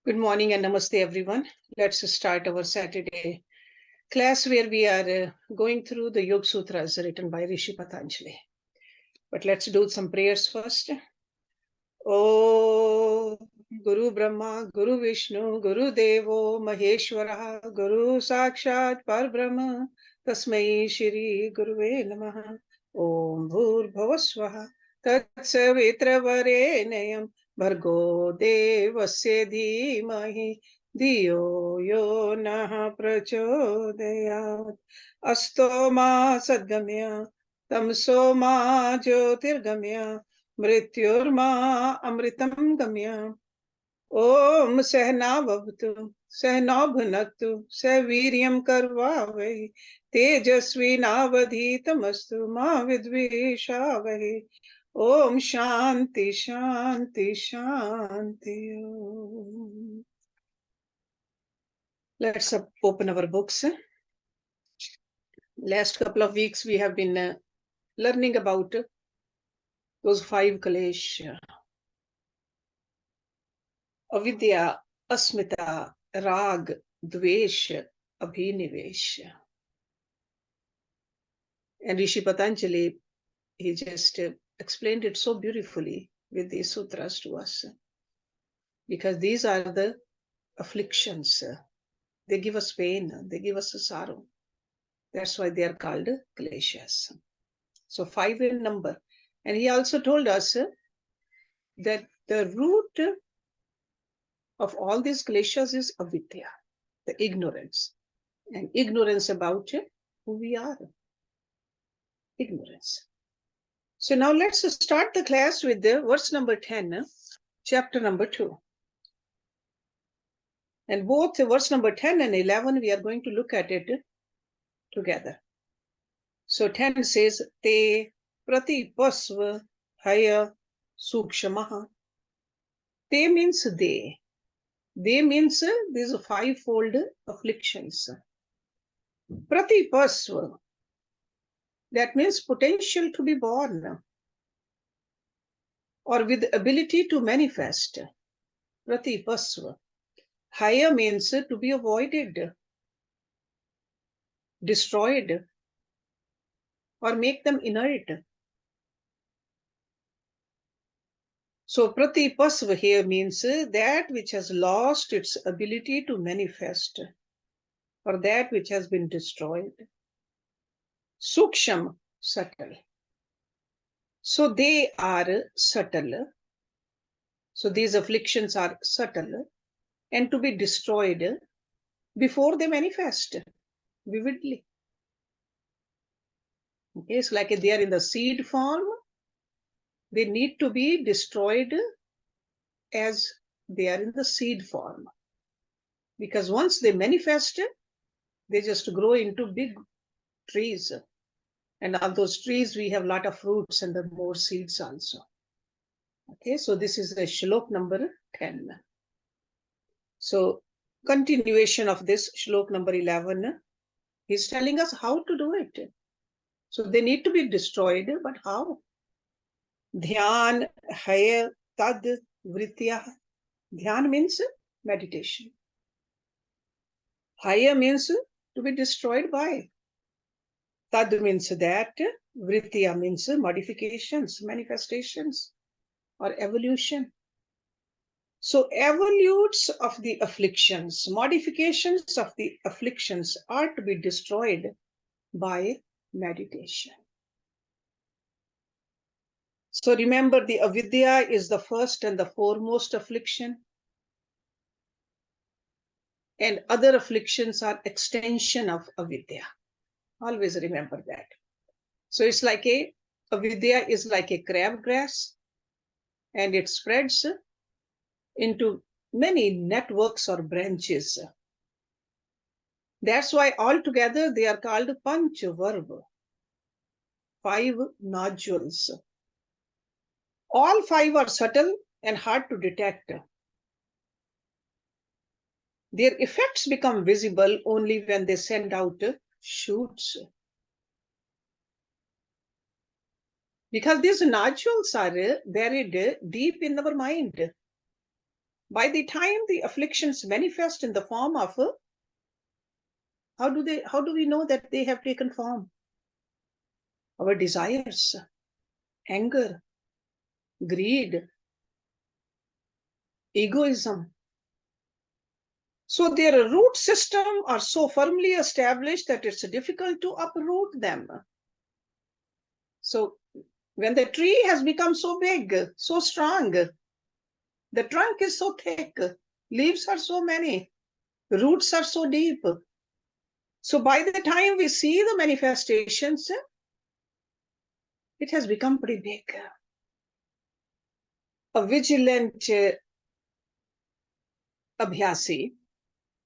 Good morning and namaste everyone. Let's start our Saturday class where we are going through the Yog Sutras written by Rishi Patanjali. But let's do some prayers first. Oh, Guru Brahma, Guru Vishnu, Guru Devo, Maheshwara, Guru Sakshat Parbrahma, Tasmai Shri Guruve Namaha. Om Bhurbhavasvaha, Tatsavitravare Bhargo Devasya Dhimahi, Diyo Yo Nah Prachodayat. Asto Ma Sadgamya, Tamso Ma Jyotirgamya, मृत्युर्मा अमृतं गम्य ओम सहना भवतु सहनौ भुनक्तु सवीर्यं करवावहै तेजस्विनावधीतमस्तु मा विद्विषावहै ओम शांति शांति शांति. Let's open our books. Last couple of weeks we have been learning about those 5 klesha: avidya, asmita, rag, dvesh, abhinivesh. And Rishi Patanjali, he just explained it so beautifully with these sutras to us, because these are the afflictions. They give us pain, they give us sorrow. That's why they are called kleshas. So 5 in number. And he also told us that the root of all these kleshas is avidya, the ignorance, and ignorance about who we are. Ignorance. So now let's start the class with the verse number 10, chapter number 2. And both verse number 10 and 11, we are going to look at it together. So 10 says, Te pratiprasava heyah sookshmah. Te means they. They means these 5-fold afflictions. Pratiprasava, that means potential to be born or with ability to manifest. Pratiprasava. Heyah means to be avoided, destroyed, or make them inert. So pratiprasava here means that which has lost its ability to manifest, or that which has been destroyed. Sookshmah, subtle. So they are subtle. So these afflictions are subtle and to be destroyed before they manifest vividly. Okay, it's like they are in the seed form. They need to be destroyed as they are in the seed form. Because once they manifest, they just grow into big trees. And on those trees, we have a lot of fruits and more seeds also. Okay, so this is the shlok number 10. So continuation of this shlok number 11, he's telling us how to do it. So they need to be destroyed, but how? Dhyanaheyastadvrittayah. Dhyan means meditation. Heyah means to be destroyed by. Tad means that. Vrittaya means modifications, manifestations, or evolution. So evolutes of the afflictions, modifications of the afflictions are to be destroyed by meditation. So remember, the avidya is the first and the foremost affliction. And other afflictions are extension of avidya. Always remember that. So it's like avidya is like a crabgrass, and it spreads into many networks or branches. That's why altogether they are called panchavarva, 5 nodules. All 5 are subtle and hard to detect. Their effects become visible only when they send out shoots. Because these nodules are buried deep in our mind. By the time the afflictions manifest in the form of, how do we know that they have taken form? Our desires, anger, greed, egoism. So their root system are so firmly established that it's difficult to uproot them. So when the tree has become so big, so strong, the trunk is so thick, leaves are so many, roots are so deep. So by the time we see the manifestations, it has become pretty big. A vigilant abhyasi,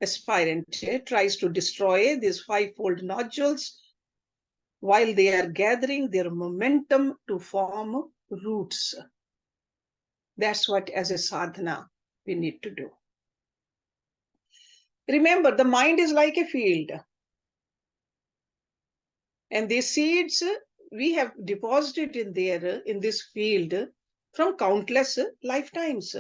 aspirant, tries to destroy these fivefold nodules while they are gathering their momentum to form roots. That's what, as a sadhana, we need to do. Remember, the mind is like a field. And these seeds we have deposited in this field from countless lifetimes.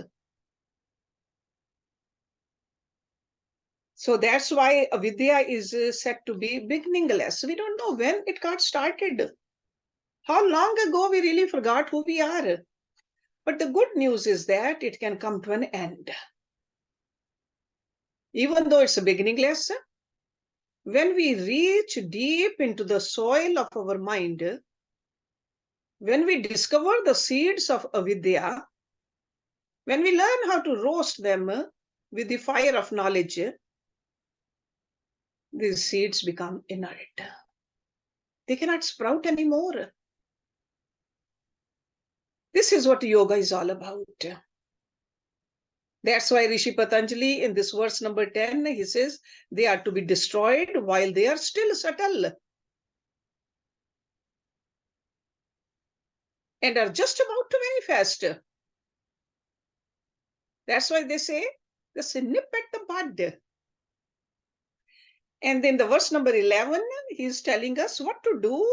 So that's why avidya is said to be beginningless. We don't know when it got started. How long ago we really forgot who we are. But the good news is that it can come to an end. Even though it's beginningless, when we reach deep into the soil of our mind, when we discover the seeds of avidya, when we learn how to roast them with the fire of knowledge, these seeds become inert. They cannot sprout anymore. This is what yoga is all about. That's why Rishi Patanjali, in this verse number 10, he says, they are to be destroyed while they are still subtle and are just about to manifest. That's why they say, just nip at the bud. And then the verse number 11, he's telling us what to do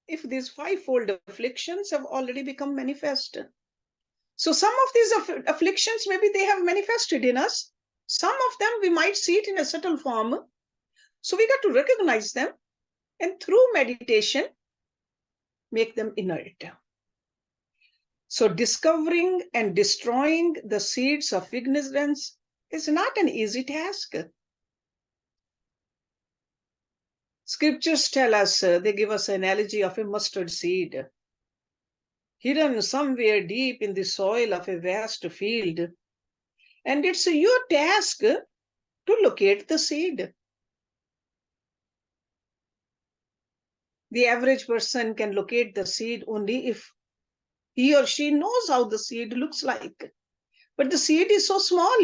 if these fivefold afflictions have already become manifest. So some of these afflictions, maybe they have manifested in us. Some of them we might see it in a subtle form. So we got to recognize them and through meditation, make them inert. So discovering and destroying the seeds of ignorance is not an easy task. Scriptures tell us, they give us an analogy of a mustard seed, hidden somewhere deep in the soil of a vast field. And it's your task to locate the seed. The average person can locate the seed only if he or she knows how the seed looks like. But the seed is so small,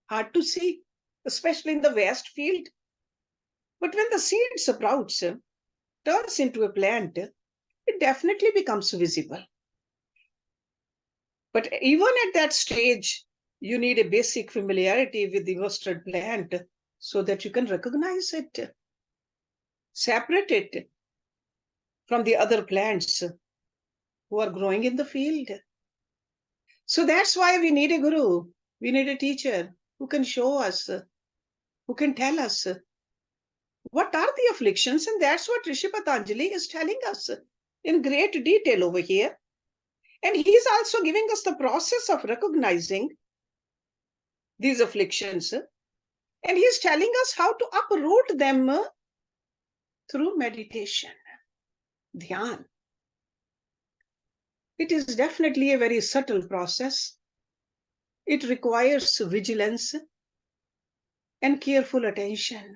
hard to see, especially in the vast field. But when the seed sprouts, turns into a plant, it definitely becomes visible. But even at that stage, you need a basic familiarity with the mustard plant so that you can recognize it, separate it from the other plants who are growing in the field. So that's why we need a guru, we need a teacher who can show us, who can tell us what are the afflictions. And that's what Rishi Patanjali is telling us in great detail over here. And he's also giving us the process of recognizing these afflictions. And he's telling us how to uproot them through meditation, dhyan. It is definitely a very subtle process. It requires vigilance and careful attention.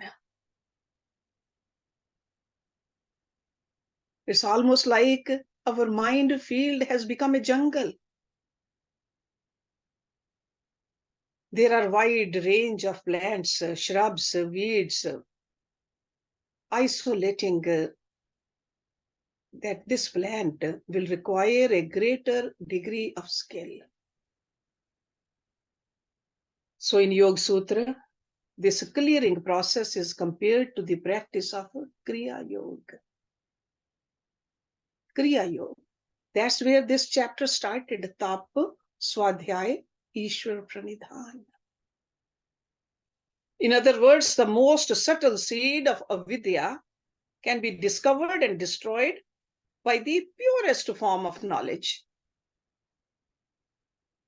It's almost like our mind field has become a jungle. There are wide range of plants, shrubs, weeds, isolating that this plant will require a greater degree of skill. So in Yog Sutra, this clearing process is compared to the practice of Kriya Yoga. Kriya Yoga. That's where this chapter started. Tap, Swadhyay, Ishwar Pranidhan. In other words, the most subtle seed of avidya can be discovered and destroyed by the purest form of knowledge.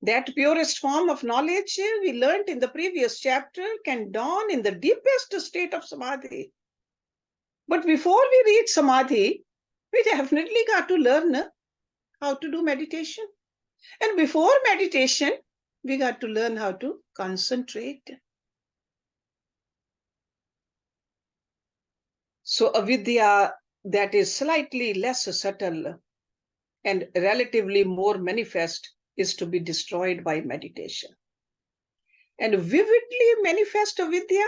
That purest form of knowledge we learned in the previous chapter can dawn in the deepest state of samadhi. But before we reach samadhi, we definitely got to learn how to do meditation. And before meditation, we got to learn how to concentrate. So avidya that is slightly less subtle and relatively more manifest is to be destroyed by meditation. And vividly manifest avidya,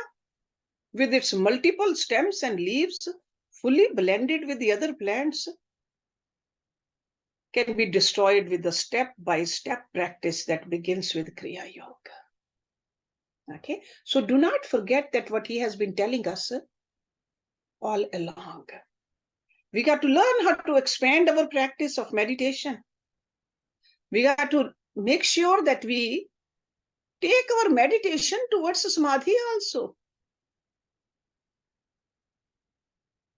with its multiple stems and leaves, fully blended with the other plants, can be destroyed with the step-by-step practice that begins with Kriya Yoga. Okay, so do not forget that what he has been telling us all along. We got to learn how to expand our practice of meditation. We got to make sure that we take our meditation towards samadhi also.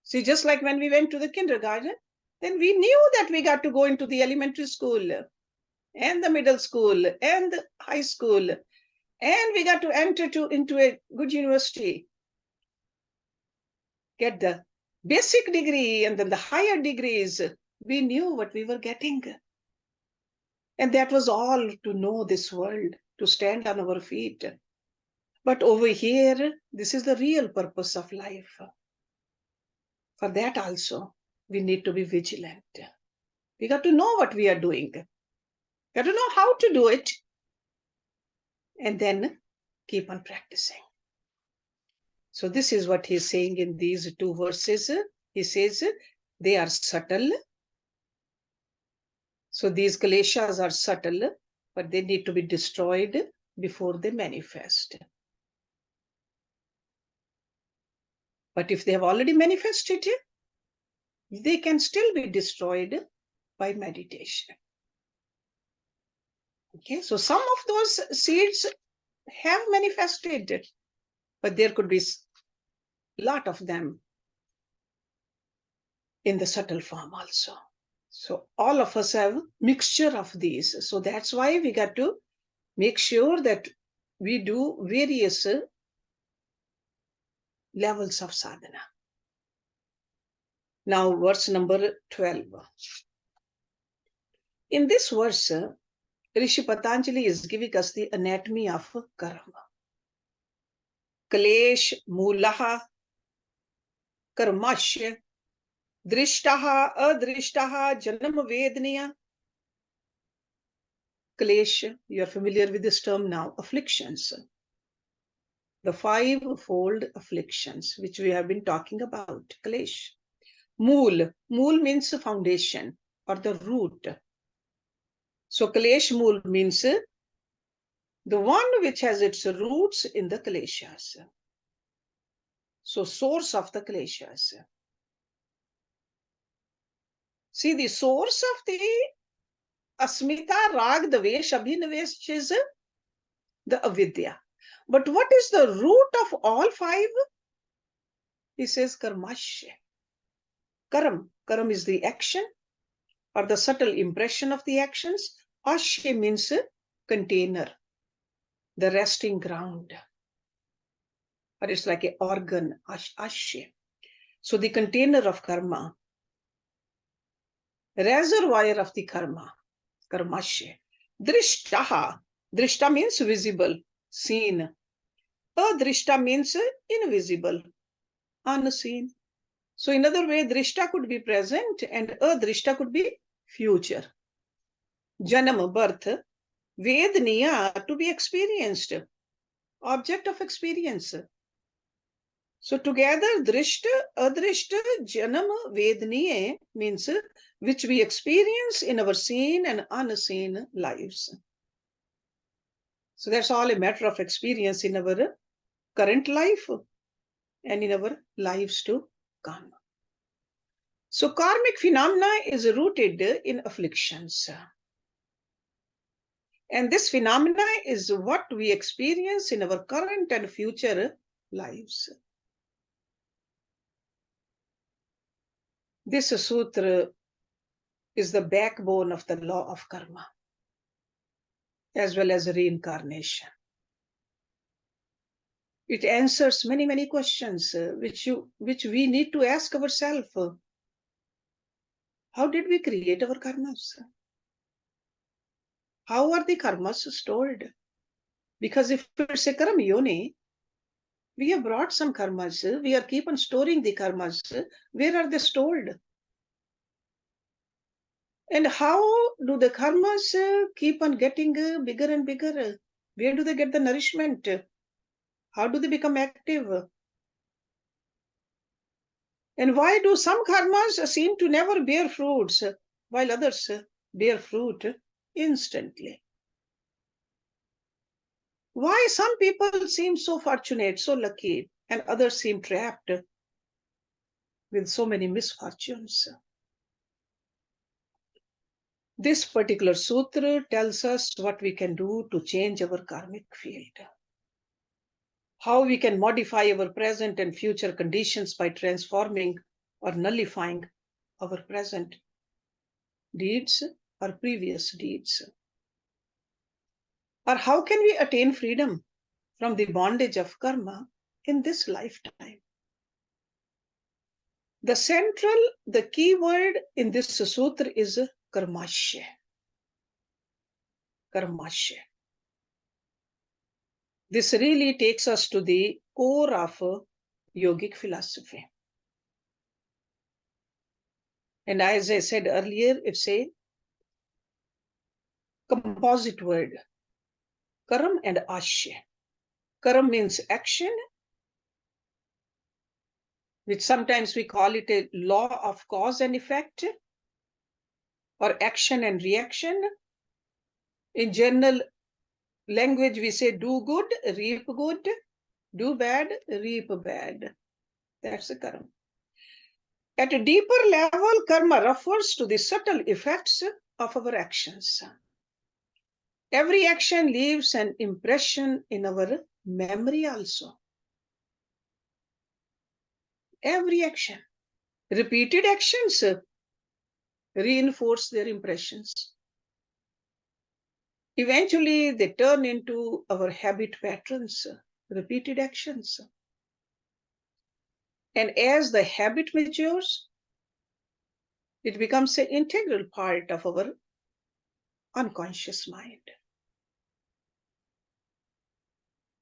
See, just like when we went to the kindergarten, then we knew that we got to go into the elementary school and the middle school and the high school, and we got to enter into a good university, get the basic degree and then the higher degrees. We knew what we were getting. And that was all to know this world, to stand on our feet. But over here, this is the real purpose of life. For that also, we need to be vigilant. We got to know what we are doing. Got to know how to do it. And then keep on practicing. So this is what he's saying in these two verses. He says they are subtle. So these kleshas are subtle, but they need to be destroyed before they manifest. But if they have already manifested, they can still be destroyed by meditation. Okay, so some of those seeds have manifested, but there could be a lot of them in the subtle form also. So all of us have mixture of these. So that's why we got to make sure that we do various levels of sadhana. Now, verse number 12. In this verse, Rishi Patanjali is giving us the anatomy of karma. Kleshamoolah, karmashayo, drishtadrishtajanmavedaniyah. Klesh, you are familiar with this term now, afflictions. The five-fold afflictions, which we have been talking about. Klesh. Moole. Moole means foundation or the root. So kleshamoolah means the one which has its roots in the kleshas. So source of the kleshas. See, the source of the asmita, rag, dvesh, abhinivesh is the avidya. But what is the root of all five? He says karmashayo. Karam. Karam is the action or the subtle impression of the actions. Ashya means container, the resting ground. Or it's like an organ, ashya. So the container of karma, reservoir of the karma, karmashayo. Drishtaha. Drishta means visible, seen. Adrishta means invisible, unseen. So in other way, drishta could be present and adrishta could be future. Janam, birth. Vedaniyah, to be experienced. Object of experience. So together, drishta, adrishta, janam, vedaniyah means which we experience in our seen and unseen lives. So that's all a matter of experience in our current life and in our lives to come. So karmic phenomena is rooted in afflictions. And this phenomena is what we experience in our current and future lives. This sutra is the backbone of the law of karma, as well as reincarnation. It answers many, many questions which we need to ask ourselves. How did we create our karmas? How are the karmas stored? Because if it's a karma yoni, we have brought some karmas, we are keep on storing the karmas. Where are they stored? And how do the karmas keep on getting bigger and bigger? Where do they get the nourishment? How do they become active? And why do some karmas seem to never bear fruits, while others bear fruit instantly? Why some people seem so fortunate, so lucky, and others seem trapped with so many misfortunes? This particular sutra tells us what we can do to change our karmic field, how we can modify our present and future conditions by transforming or nullifying our present deeds or previous deeds. Or how can we attain freedom from the bondage of karma in this lifetime? The key word in this sutra is karmashayo. Karmashayo. This really takes us to the core of yogic philosophy. And as I said earlier, it's a composite word, karam and ashya. Karam means action, which sometimes we call it a law of cause and effect, or action and reaction. In general language, we say do good, reap good, do bad, reap bad. That's the karma. At a deeper level, karma refers to the subtle effects of our actions. Every action leaves an impression in our memory also. Every action. Repeated actions reinforce their impressions. Eventually, they turn into our habit patterns, repeated actions. And as the habit matures, it becomes an integral part of our unconscious mind.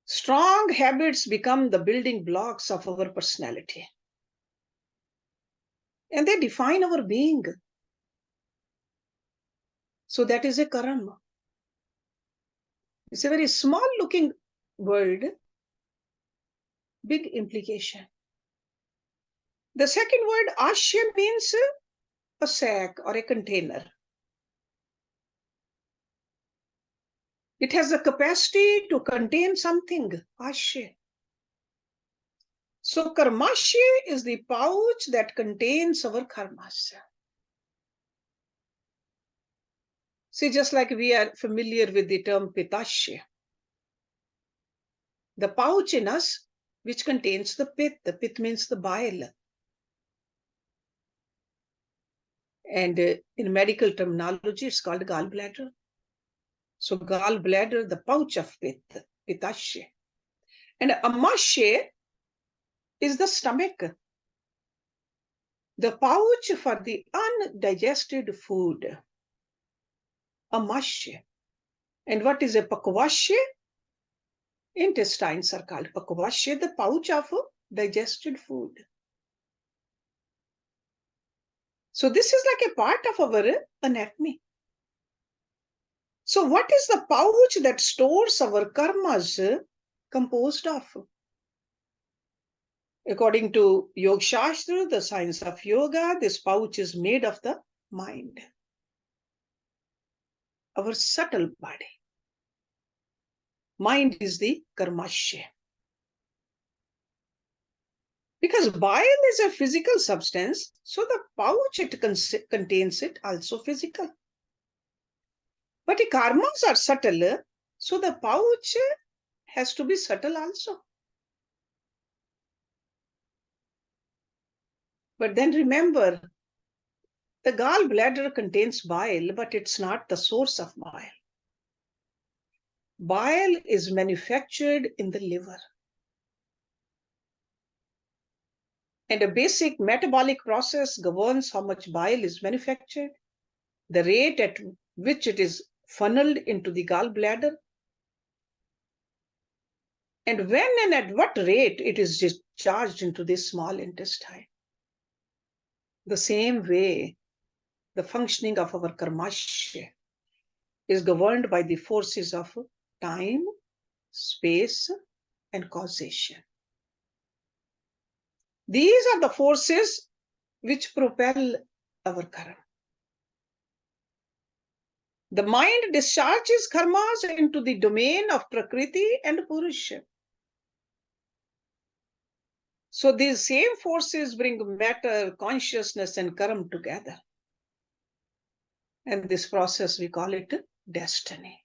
Strong habits become the building blocks of our personality. And they define our being. So that is a karma. It's a very small looking word, big implication. The second word, ashya, means a sack or a container. It has the capacity to contain something, ashya. So karmashayo is the pouch that contains our karmas. See, just like we are familiar with the term pitashya, the pouch in us which contains the pit means the bile. And in medical terminology, it's called gallbladder. So gallbladder, the pouch of pitashya. And amashya is the stomach, the pouch for the undigested food. Amashya. And what is a pakvashya? Intestines are called pakvashya, the pouch of digested food. So this is like a part of our anatomy. So what is the pouch that stores our karmas composed of? According to Yog Sutras, the science of yoga, this pouch is made of the mind, our subtle body. Mind is the karmashayo. Because bile is a physical substance, so the pouch it contains it also physical. But the karmas are subtle, so the pouch has to be subtle also. But then remember, the gallbladder contains bile, but it's not the source of bile. Bile is manufactured in the liver. And a basic metabolic process governs how much bile is manufactured, the rate at which it is funneled into the gallbladder, and when and at what rate it is discharged into the small intestine. The same way, the functioning of our karmashayo is governed by the forces of time, space, and causation. These are the forces which propel our karma. The mind discharges karmas into the domain of prakriti and purusha. So these same forces bring matter, consciousness, and karma together. And this process, we call it destiny.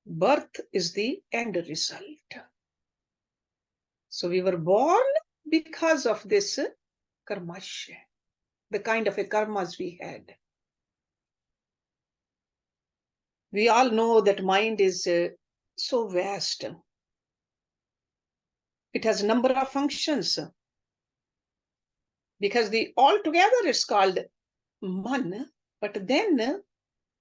Birth is the end result. So we were born because of this karmashayo, the kind of a karmas we had. We all know that mind is so vast. It has a number of functions. Because the altogether is called man, but then,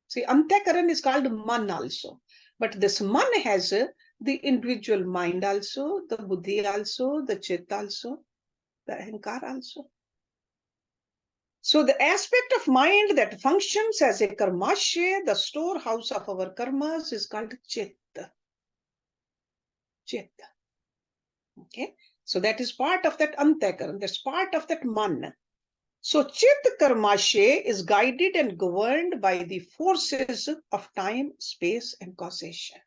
see, antakaran is called man also. But this man has the individual mind also, the buddhi also, the chit also, the ahankar also. So the aspect of mind that functions as a karmashayo, the storehouse of our karmas, is called chit. Chit. Okay. So that is part of that antakaran, that's part of that man. So chit karmashayo is guided and governed by the forces of time, space, and causation.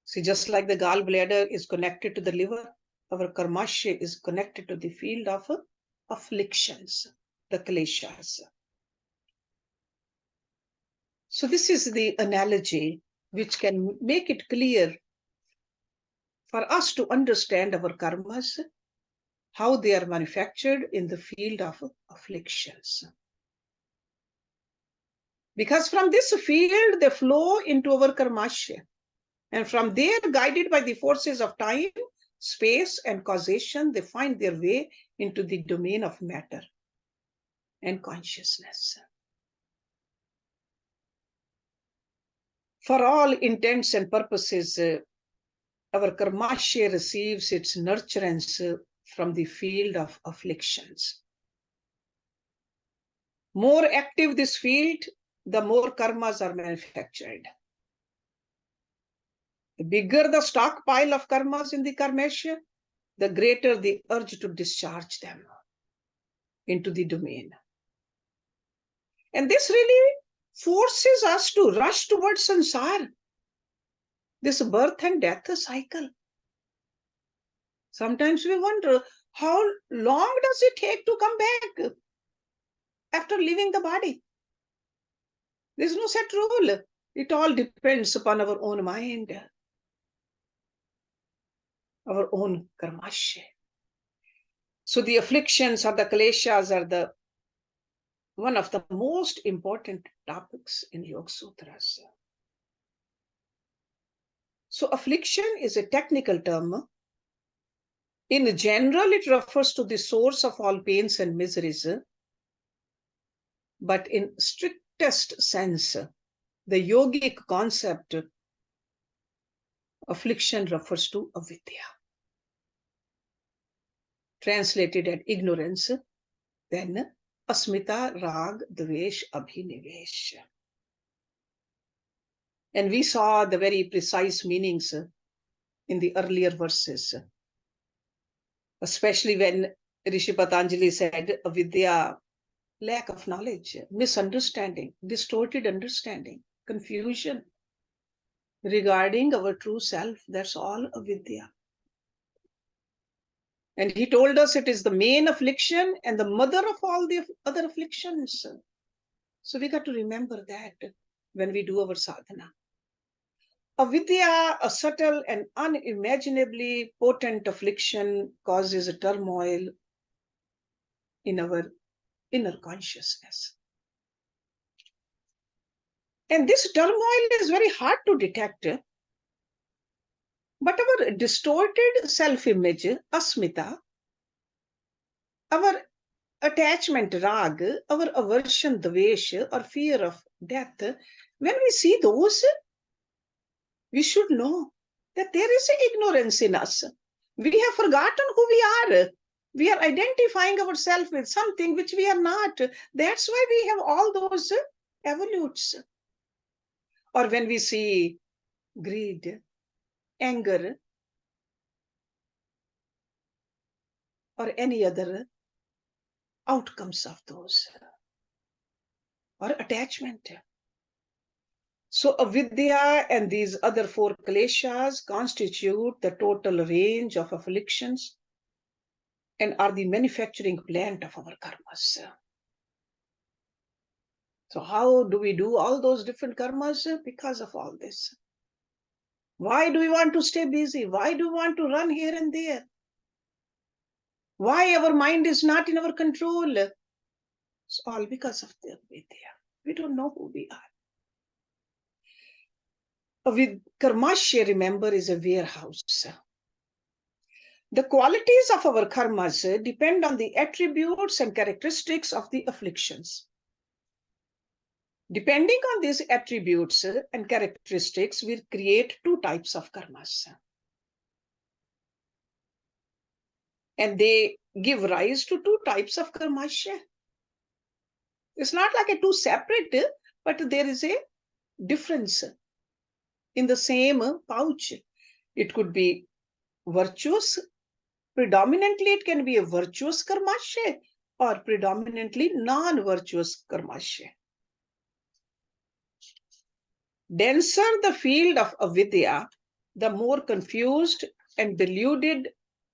See, just like the gallbladder is connected to the liver, our karmashayo is connected to the field of afflictions, the kleshas. So this is the analogy which can make it clear for us to understand our karmas, how they are manufactured in the field of afflictions. Because from this field, they flow into our karmashayo. And from there, guided by the forces of time, space, and causation, they find their way into the domain of matter and consciousness. For all intents and purposes, our karmashayo receives its nurturance from the field of afflictions. More active this field, the more karmas are manufactured. The bigger the stockpile of karmas in the karmashayo, the greater the urge to discharge them into the domain. And this really forces us to rush towards sansar, this birth and death cycle. Sometimes we wonder, how long does it take to come back after leaving the body? There's no set rule. It all depends upon our own mind, our own karmashayo. So the afflictions or the kleshas are one of the most important topics in Yog Sutras. So affliction is a technical term. In general, it refers to the source of all pains and miseries. But in strictest sense, the yogic concept, affliction refers to avidya. Translated as ignorance, then asmita, rag, dvesh, abhinivesh. And we saw the very precise meanings in the earlier verses, especially when Rishi Patanjali said avidya, lack of knowledge, misunderstanding, distorted understanding, confusion regarding our true self. That's all avidya. And he told us it is the main affliction and the mother of all the other afflictions. So we got to remember that when we do our sadhana. Avidya, a subtle and unimaginably potent affliction, causes a turmoil in our inner consciousness. And this turmoil is very hard to detect, but our distorted self-image, asmita, our attachment, rag, our aversion, dvesh, or fear of death, when we see those, we should know that there is ignorance in us. We have forgotten who we are. We are identifying ourselves with something which we are not. That's why we have all those evolutes. Or when we see greed, anger, or any other outcomes of those, or attachment. So avidya and these other 4 kleshas constitute the total range of afflictions and are the manufacturing plant of our karmas. So how do we do all those different karmas? Because of all this. Why do we want to stay busy? Why do we want to run here and there? Why our mind is not in our control? It's all because of the avidya. We don't know who we are. With karmasya, remember, is a warehouse. The qualities of our karmas depend on the attributes and characteristics of the afflictions. Depending on these attributes and characteristics, we create 2 types of karmas. And they give rise to 2 types of karmasya. It's not like a 2 separate, but there is a difference in the same pouch. It could be virtuous. Predominantly, it can be a virtuous karmasya or predominantly non-virtuous karmasya. Denser the field of avidya, the more confused and deluded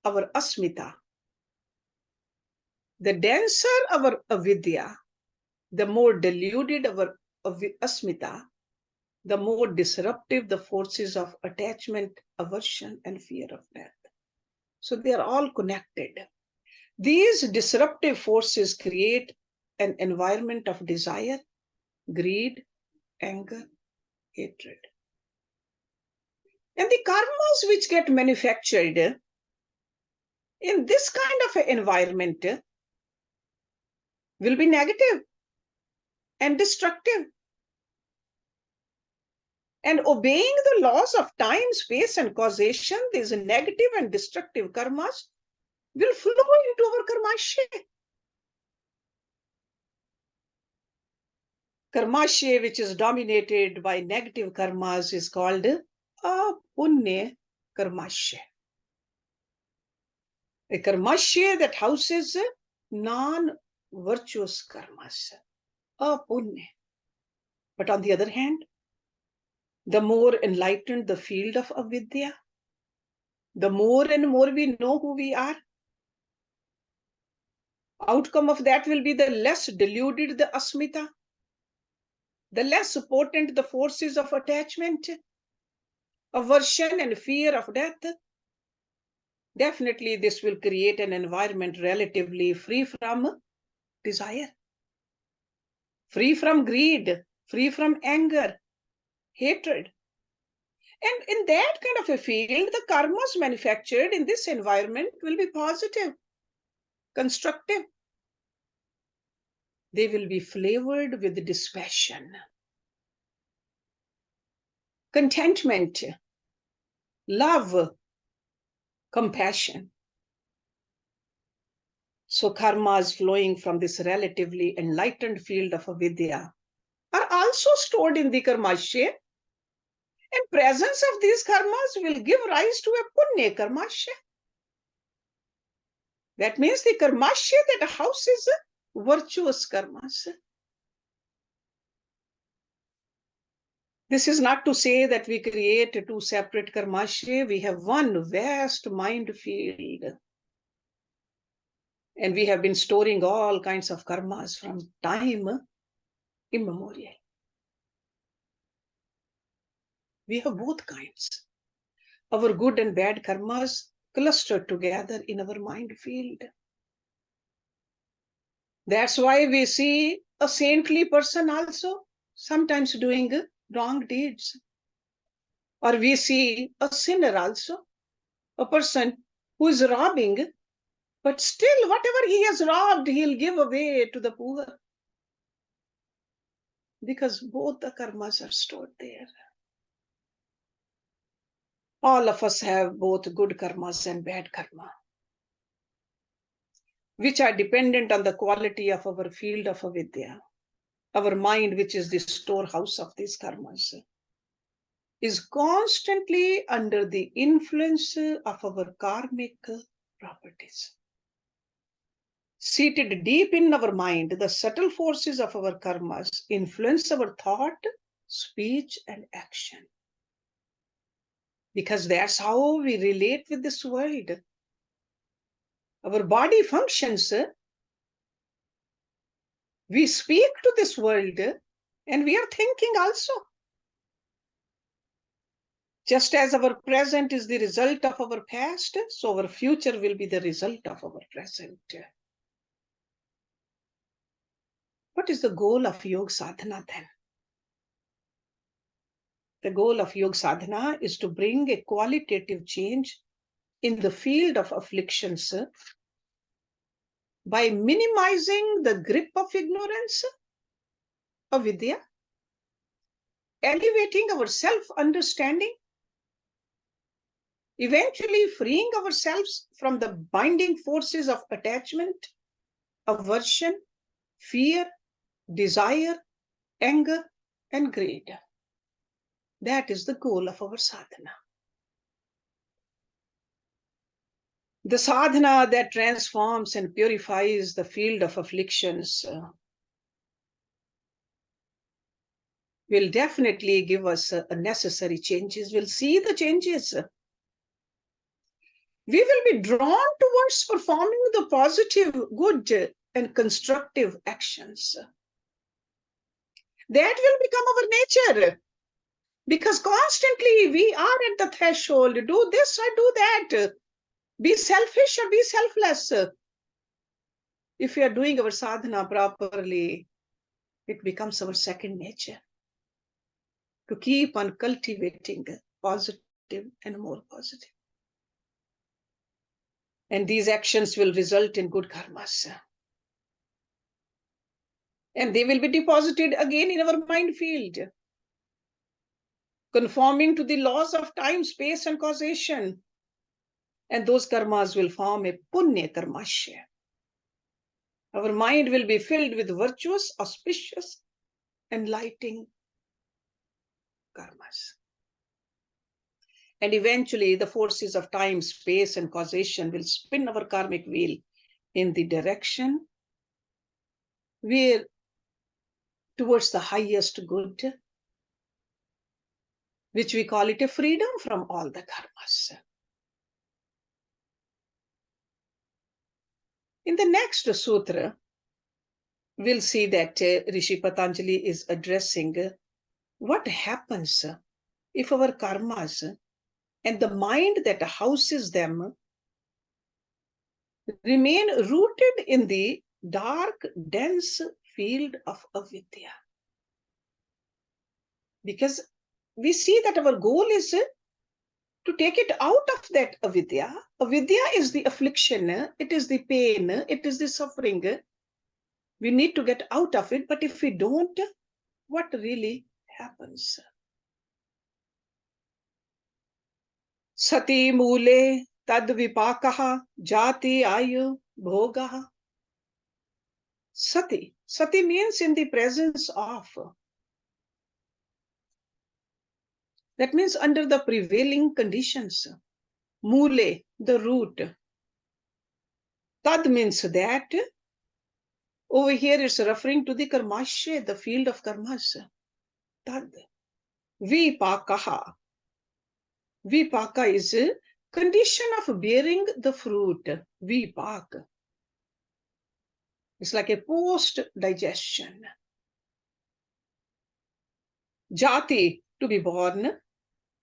our asmita. The denser our avidya, the more deluded our asmita, the more disruptive the forces of attachment, aversion, and fear of death. So they are all connected. These disruptive forces create an environment of desire, greed, anger, hatred. And the karmas which get manufactured in this kind of an environment will be negative and destructive. And obeying the laws of time, space, and causation, these negative and destructive karmas will flow into our karmasya. Karmasya, which is dominated by negative karmas, is called apunya karmasya. A karmasya that houses non-virtuous karmas, apunya. But on the other hand, the more enlightened the field of avidya, the more and more we know who we are. Outcome of that will be the less deluded the asmita, the less potent the forces of attachment, aversion, and fear of death. Definitely, this will create an environment relatively free from desire, free from greed, free from anger, hatred. And in that kind of a field, the karmas manufactured in this environment will be positive, constructive. They will be flavored with dispassion, contentment, love, compassion. So karmas flowing from this relatively enlightened field of avidya are also stored in the karmasya, and presence of these karmas will give rise to a punya karmasya. That means the karmasya that houses virtuous karmas. This is not to say that we create 2 separate karmasya. We have one vast mind field. And we have been storing all kinds of karmas from time immemorial. We have both kinds. Our good and bad karmas clustered together in our mind field. That's why we see a saintly person also sometimes doing wrong deeds. Or we see a sinner also, a person who is robbing, but still whatever he has robbed, he'll give away to the poor. Because both the karmas are stored there. All of us have both good karmas and bad karma, which are dependent on the quality of our field of avidya. Our mind, which is the storehouse of these karmas, is constantly under the influence of our karmic properties. Seated deep in our mind, the subtle forces of our karmas influence our thought, speech, and action. Because that's how we relate with this world. Our body functions. We speak to this world, and we are thinking also. Just as our present is the result of our past, so our future will be the result of our present. What is the goal of Yog Sadhana then? The goal of Yog Sadhana is to bring a qualitative change in the field of afflictions by minimizing the grip of ignorance, avidya, elevating our self-understanding, eventually freeing ourselves from the binding forces of attachment, aversion, fear, desire, anger, and greed. That is the goal of our sadhana. The sadhana that transforms and purifies the field of afflictions will definitely give us necessary changes. We'll see the changes. We will be drawn towards performing the positive, good, and constructive actions. That will become our nature. Because constantly we are at the threshold, do this or do that. Be selfish or be selfless. If we are doing our sadhana properly, it becomes our second nature. To keep on cultivating positive and more positive. And these actions will result in good karmas. And they will be deposited again in our mind field, conforming to the laws of time, space, and causation. And those karmas will form a punya karmashayo. Our mind will be filled with virtuous, auspicious, enlightening karmas. And eventually the forces of time, space, and causation will spin our karmic wheel in the direction where towards the highest good, which we call it a freedom from all the karmas. In the next sutra, we'll see that Rishi Patanjali is addressing what happens if our karmas and the mind that houses them remain rooted in the dark, dense field of avidya. Because we see that our goal is to take it out of that avidya. Avidya is the affliction, it is the pain, it is the suffering. We need to get out of it, but if we don't, what really happens? Sati moole tadvipako jatyayurbhogah. Sati. Sati means in the presence of. That means under the prevailing conditions. Moole, the root. Tad means that. Over here it's referring to the karmashayo, the field of karmas. Tad. Vipakaha. Vipaka is a condition of bearing the fruit. Vipak. It's like a post-digestion. Jati, to be born.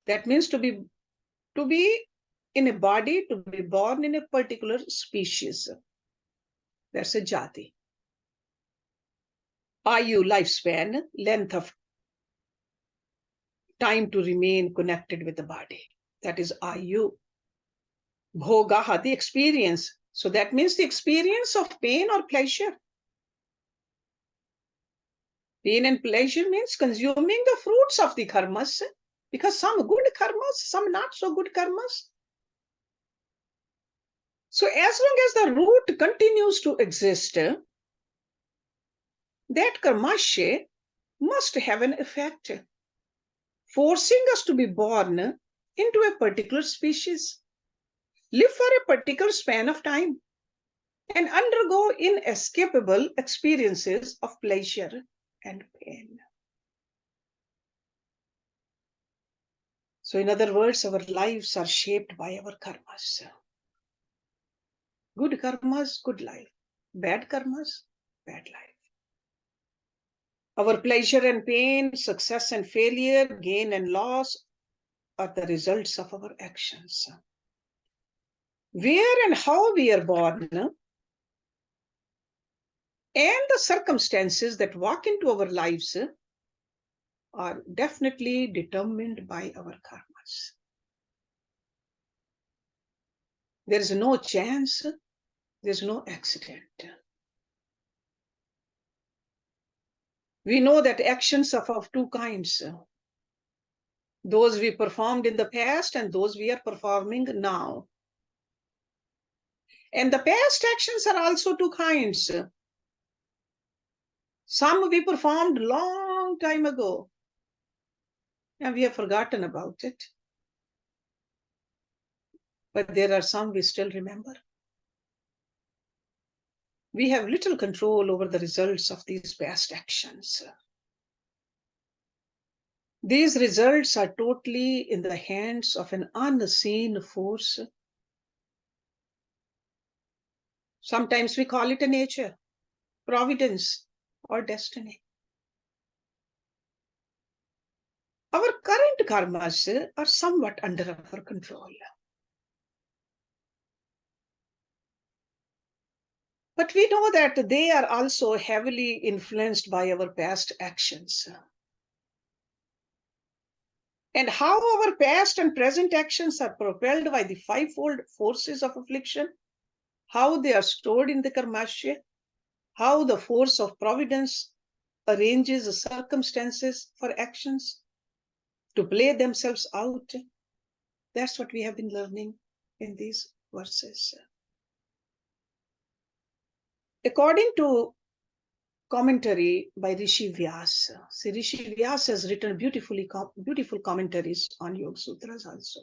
That means to be in a body, to be born in a particular species. That's a jati. Ayu, lifespan, length of time to remain connected with the body. That is ayu. Bhogaha, the experience. So that means the experience of pain or pleasure. Pain and pleasure means consuming the fruits of the karmas, because some good karmas, some not so good karmas. So as long as the root continues to exist, that karmashayo must have an effect, forcing us to be born into a particular species, live for a particular span of time, and undergo inescapable experiences of pleasure and pain. So in other words, our lives are shaped by our karmas. Good karmas, good life. Bad karmas, bad life. Our pleasure and pain, success and failure, gain and loss are the results of our actions. Where and how we are born and the circumstances that walk into our lives are definitely determined by our karmas. There is no chance, there's no accident. We know that actions are of two kinds. Those we performed in the past and those we are performing now. And the past actions are also two kinds. Some we performed long time ago, and we have forgotten about it. But there are some we still remember. We have little control over the results of these past actions. These results are totally in the hands of an unseen force. Sometimes we call it a nature, providence, or destiny. Our current karmas are somewhat under our control. But we know that they are also heavily influenced by our past actions. And how our past and present actions are propelled by the fivefold forces of affliction, how they are stored in the karmashayo, how the force of providence arranges the circumstances for actions to play themselves out. That's what we have been learning in these verses. According to commentary by Rishi Vyasa. See, Rishi Vyasa has written beautiful commentaries on Yog Sutras also.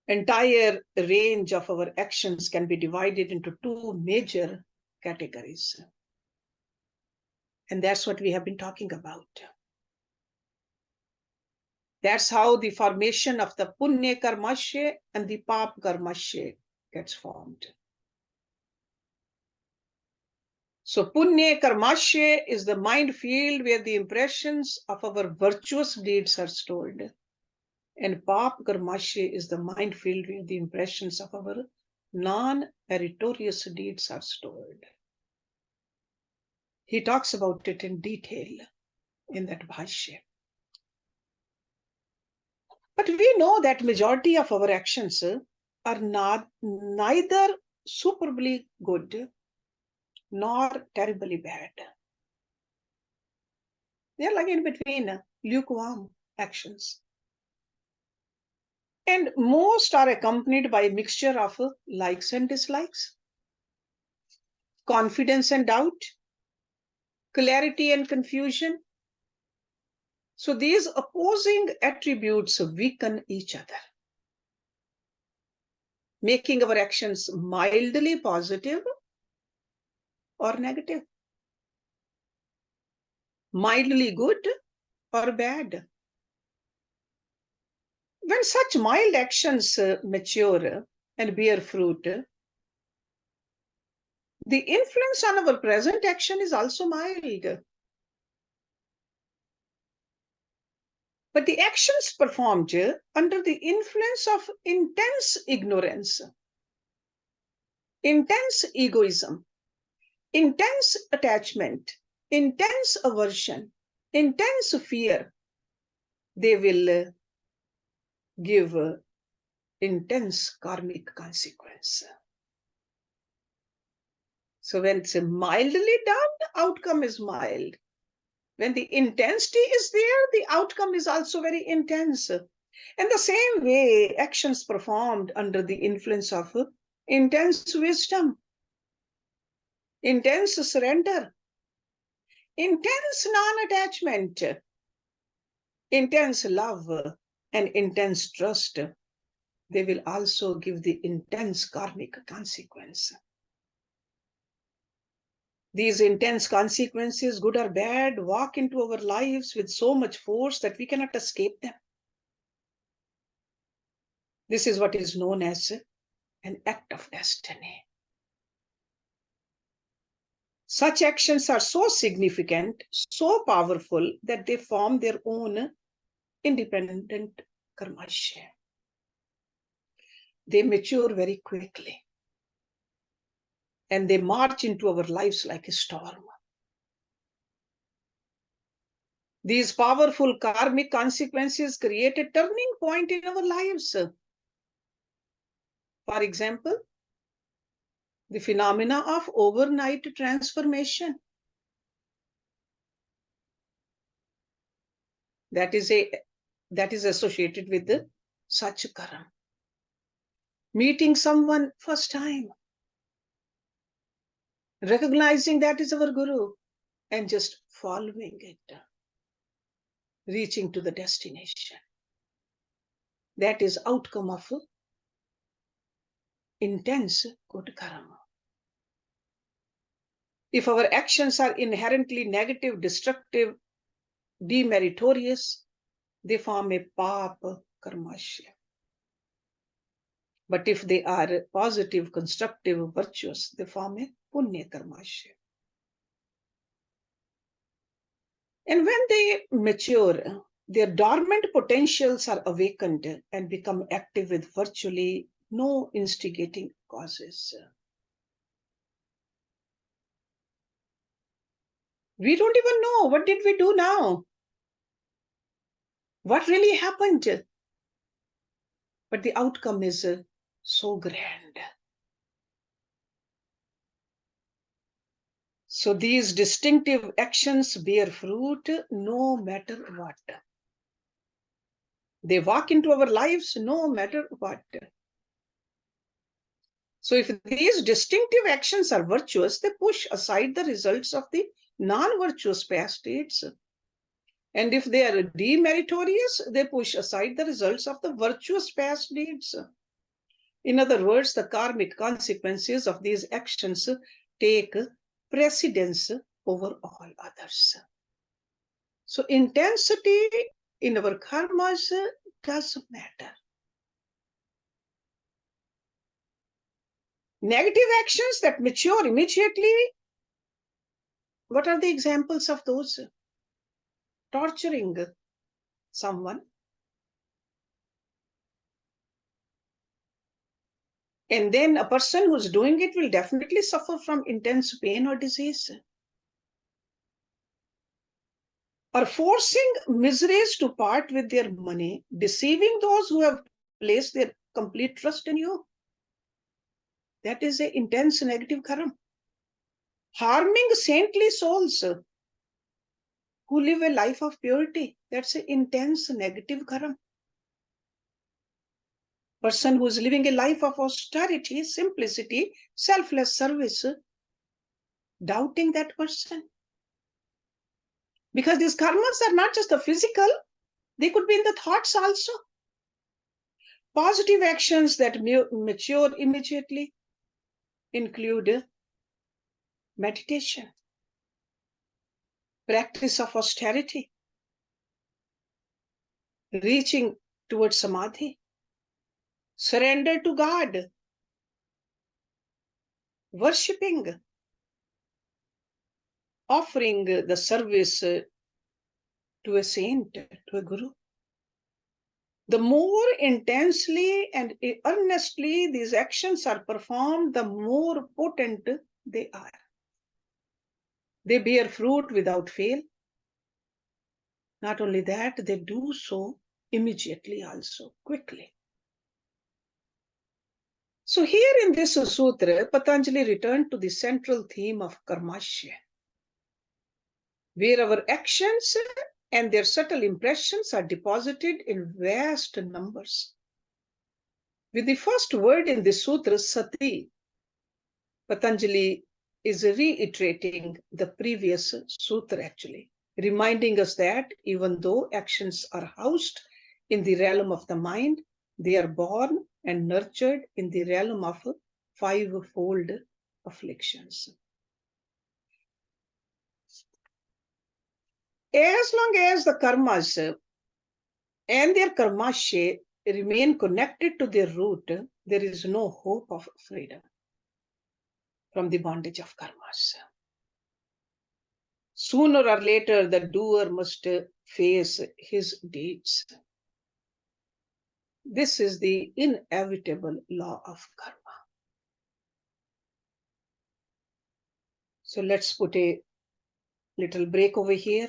Entire range of our actions can be divided into two major categories. And that's what we have been talking about. That's how the formation of the punya karmashayo and the pap karmashayo gets formed. So punya karmashayo is the mind field where the impressions of our virtuous deeds are stored. And pap karmashayo is the mind field where the impressions of our non-meritorious deeds are stored. He talks about it in detail in that bhashya. But we know that majority of our actions are neither superbly good nor terribly bad. They are like in between, lukewarm actions. And most are accompanied by a mixture of likes and dislikes, confidence and doubt, clarity and confusion. So these opposing attributes weaken each other, making our actions mildly positive or negative, mildly good or bad. When such mild actions mature and bear fruit, the influence on our present action is also mild. But the actions performed under the influence of intense ignorance, intense egoism, intense attachment, intense aversion, intense fear, they will give intense karmic consequence. So when it's mildly done, the outcome is mild. When the intensity is there, the outcome is also very intense. In the same way, actions performed under the influence of intense wisdom, intense surrender, intense non-attachment, intense love, and intense trust, they will also give the intense karmic consequence. These intense consequences, good or bad, walk into our lives with so much force that we cannot escape them. This is what is known as an act of destiny. Such actions are so significant, so powerful, that they form their own independent karmashayo. They mature very quickly, and they march into our lives like a storm. These powerful karmic consequences create a turning point in our lives. For example, the phenomena of overnight transformation. That is associated with such karma. Meeting someone first time, recognizing that is our guru, and just following it, reaching to the destination. That is outcome of intense good karma. If our actions are inherently negative, destructive, demeritorious, they form a papa karmashayo. But if they are positive, constructive, virtuous, they form a punya karmashayo. And when they mature, their dormant potentials are awakened and become active with virtually no instigating causes. We don't even know what did we do now. What really happened? But the outcome is so grand. So these distinctive actions bear fruit no matter what. They walk into our lives no matter what. So if these distinctive actions are virtuous, they push aside the results of the non-virtuous past deeds. And if they are demeritorious, they push aside the results of the virtuous past deeds. In other words, the karmic consequences of these actions take precedence over all others. So intensity in our karmas doesn't matter. Negative actions that mature immediately, what are the examples of those? Torturing someone, and then a person who's doing it will definitely suffer from intense pain or disease. Or forcing miseries to part with their money, deceiving those who have placed their complete trust in you. That is an intense negative karma. Harming saintly souls who live a life of purity, that's an intense negative karma. Person who is living a life of austerity, simplicity, selfless service, doubting that person. Because these karmas are not just the physical, they could be in the thoughts also. Positive actions that mature immediately include meditation, practice of austerity, reaching towards samadhi, surrender to God, worshipping, offering the service to a saint, to a guru. The more intensely and earnestly these actions are performed, the more potent they are. They bear fruit without fail. Not only that, they do so immediately also, quickly. So here in this sutra, Patanjali returned to the central theme of karmashayo, where our actions and their subtle impressions are deposited in vast numbers. With the first word in the sutra, sati, Patanjali is reiterating the previous sutra actually, reminding us that even though actions are housed in the realm of the mind, they are born and nurtured in the realm of fivefold afflictions. As long as the karmas and their karmashayo remain connected to their root, there is no hope of freedom from the bondage of karmas. Sooner or later, the doer must face his deeds. This is the inevitable law of karma. So let's put a little break over here.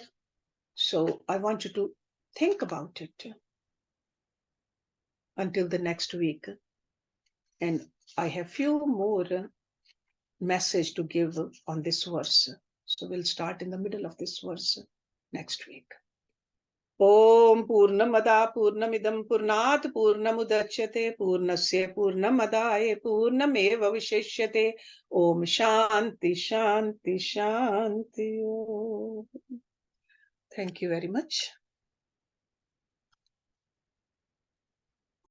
So I want you to think about it until the next week. And I have few more message to give on this verse. So we'll start in the middle of this verse next week. Om Purnamada Purnamidam Purnat Purnamudachyate Purnasya Purnamadaye Purnameva Vishishyate. Om Shanti Shanti Shanti. Thank you very much.